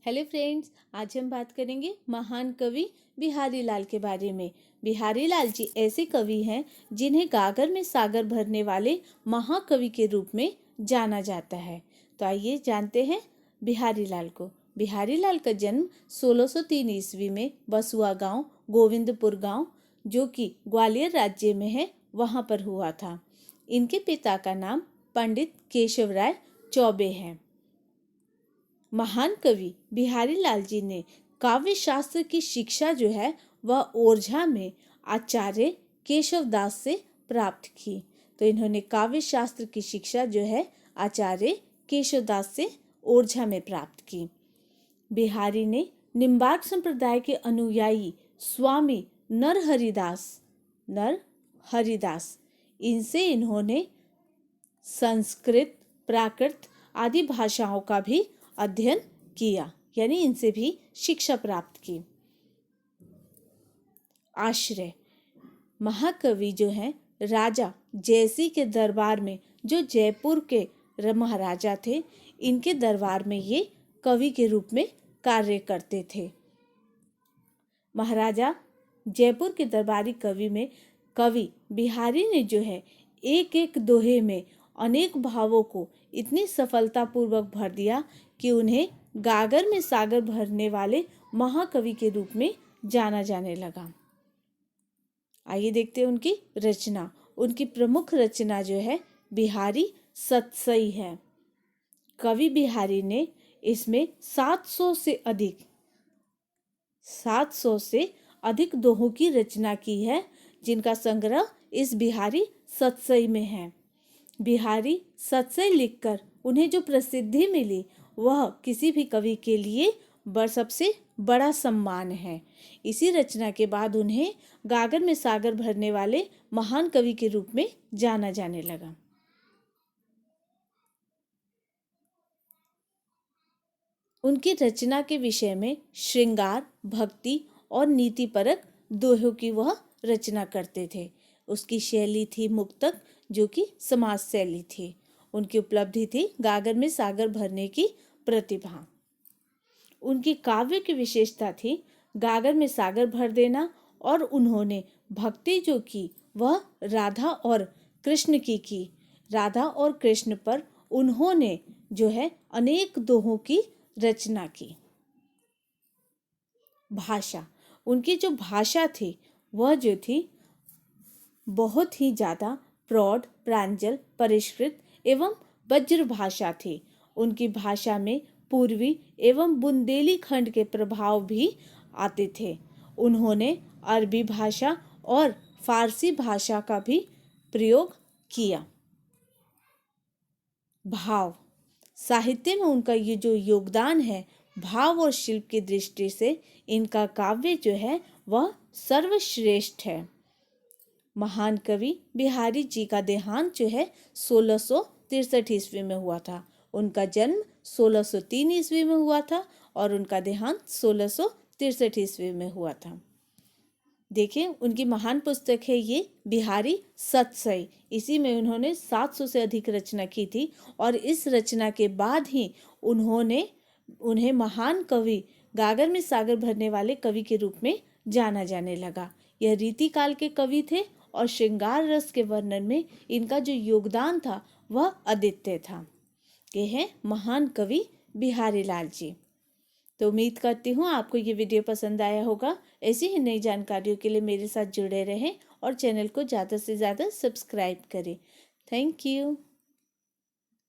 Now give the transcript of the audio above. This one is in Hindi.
हेलो फ्रेंड्स, आज हम बात करेंगे महान कवि बिहारी लाल के बारे में। बिहारी लाल जी ऐसे कवि हैं जिन्हें गागर में सागर भरने वाले महाकवि के रूप में जाना जाता है। तो आइए जानते हैं बिहारी लाल को। बिहारी लाल का जन्म 1603 ईस्वी में बसुआ गांव, गोविंदपुर गांव, जो कि ग्वालियर राज्य में है, वहां पर हुआ था। इनके पिता का नाम पंडित केशवराय चौबे है। महान कवि बिहारी लाल जी ने काव्य शास्त्र की शिक्षा जो है वह ओरछा में आचार्य केशवदास से प्राप्त की। तो इन्होंने काव्य शास्त्र की शिक्षा जो है आचार्य केशवदास से ओरछा में प्राप्त की। बिहारी ने निम्बार्क संप्रदाय के अनुयायी स्वामी नरहरिदास इनसे इन्होंने संस्कृत, प्राकृत आदि भाषाओं का भी अध्ययन किया, यानी इनसे भी शिक्षा प्राप्त की। आश्रय महाकवि जो हैं राजा जयसिंह के दरबार में, जो जयपुर के महाराजा थे, इनके दरबार में ये कवि के रूप में कार्य करते थे। महाराजा जयपुर के दरबारी कवि बिहारी ने जो है एक एक दोहे में अनेक भावों को इतनी सफलतापूर्वक भर दिया कि उन्हें गागर में सागर भरने वाले महाकवि के रूप में जाना जाने लगा। आइए देखते हैं उनकी रचना। उनकी प्रमुख रचना जो है बिहारी सतसई है। कवि बिहारी ने इसमें 700 से अधिक दोहों की रचना की है, जिनका संग्रह इस बिहारी सतसई में है। बिहारी सतसई लिखकर उन्हें जो प्रसिद्धि मिली वह किसी भी कवि के लिए सबसे बड़ा सम्मान है। इसी रचना के बाद उन्हें गागर में सागर भरने वाले महान कवि के रूप में जाना जाने लगा। उनकी रचना के विषय में श्रृंगार, भक्ति और नीतिपरक दोहों की वह रचना करते थे। उसकी शैली थी मुक्तक, जो कि समाज शैली थी। उनकी उपलब्धि थी गागर में सागर भरने की प्रतिभा। उनकी काव्य की विशेषता थी गागर में सागर भर देना, और उन्होंने भक्ति जो की वह राधा और कृष्ण पर उन्होंने जो है अनेक दोहों की रचना की। भाषा, उनकी जो भाषा थी वह जो थी बहुत ही ज्यादा प्रौढ़, प्रांजल, परिष्कृत एवं वज्र भाषा थी। उनकी भाषा में पूर्वी एवं बुंदेली खंड के प्रभाव भी आते थे। उन्होंने अरबी भाषा और फारसी भाषा का भी प्रयोग किया। भाव, साहित्य में उनका ये जो योगदान है, भाव और शिल्प की दृष्टि से इनका काव्य जो है वह सर्वश्रेष्ठ है। महान कवि बिहारी जी का देहांत जो है 1663 ईस्वी में हुआ था। उनका जन्म 1603 ईस्वी में हुआ था और उनका देहांत 1663 ईस्वी में हुआ था। देखिए, उनकी महान पुस्तक है ये बिहारी सतसई। इसी में उन्होंने 700 से अधिक रचना की थी, और इस रचना के बाद ही उन्हें महान कवि, गागर में सागर भरने वाले कवि के रूप में जाना जाने लगा। यह रीति काल के कवि थे और श्रृंगार रस के वर्णन में इनका जो योगदान था वह अद्वितीय था। ये है महान कवि बिहारी लाल जी। तो उम्मीद करती हूँ आपको ये वीडियो पसंद आया होगा। ऐसी ही नई जानकारियों के लिए मेरे साथ जुड़े रहें और चैनल को ज़्यादा से ज़्यादा सब्सक्राइब करें। Thank you.